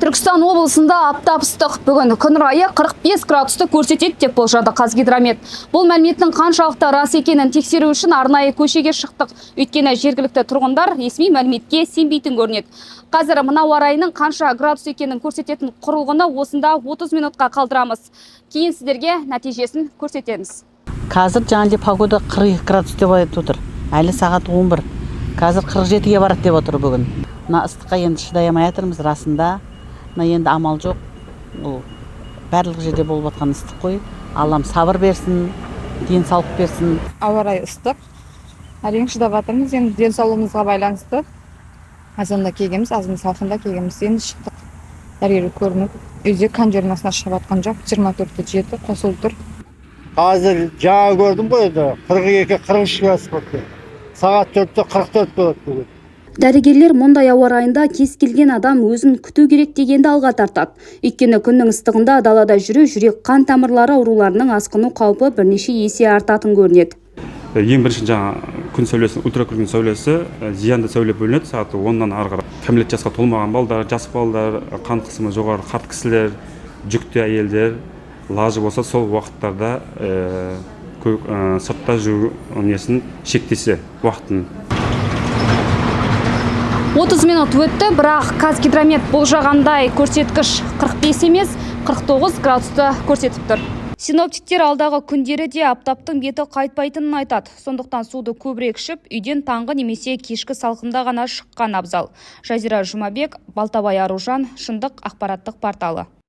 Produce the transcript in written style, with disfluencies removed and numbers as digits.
Түркістан облысында аптап ыстық, бүгін күн райы 45 градусты көрсетеді деп болжады Қазгидромет. Бұл мәліметтің қаншалықты рас екенін тексеру үшін арнайы көшеге шықтық. Өйткені жергілікті тұрғындар ресми мәліметке сенбейтін көрінеді. Қазір мына ауа райының қанша градус екенін көрсететін құрылғыны осында 30 минутқа қалдырамыз. Кейін сіздерге нәтижесін көрсетеміз. Қазір жаңа погода 42 градус деп айтып отыр. Әлі сағат 11. Қазір 47-ге барады деп отыр бүгін. Мына ыстыққа енді шыдай алмай жатырмыз расында. Енді амал жоқ. Бұл барлық жерде болып жатқан ыстық қой. Аллам сабыр берсін, денсаулық берсін. Ауа райы ыстық. Әрең шыдап жатырмыз. Енді денсаулығымызға байланысты. Азанда кегеміз, азын салқында кегеміз. Енді шықтық. Дәрігер көрініп, үйде кондермасына шығып жатқан жоқ. 24-7 қосылып тұр. Қазір жаңа көрдім ғой, 42-43 градус болды. Сағат 4-те 44 болады. Дәрігерлер мұндай ауа райында кез келген адам өзін күту керек дегенді алға тартады. Өйткені күннің ыстығында далада жүру жүрек қан тамырлары ауруларының асқыну қаупі бірнеше есе артатын көрінеді. Ең бірінші жаңа күн сәулесі, ультракүлгін сәулесі зиянды сәуле бөлінеді. Сағат 10-нан ары қарай кәмелет жасқа толмаған балдар, жас балдар, қан қысымы жоғары қарт кісілер, жүкті әйелдер, лажы болса сол уақыттарда сыртта жүру несін шектесе уақытын. 30 минут өтті, бірақ Қазгидромет болжағандай көрсеткіш 45 емес, 49 градусты көрсетіп тұр. Синоптиктер алдағы күндері де аптаптың беті қайтпайтынын айтады. Сондықтан суды көбірек ішіп, үйден таңғы немесе кешкі салқында ғана шыққан абзал. Жазира Жұмабек, Балтабай Аружан, Шындық ақпараттық порталы.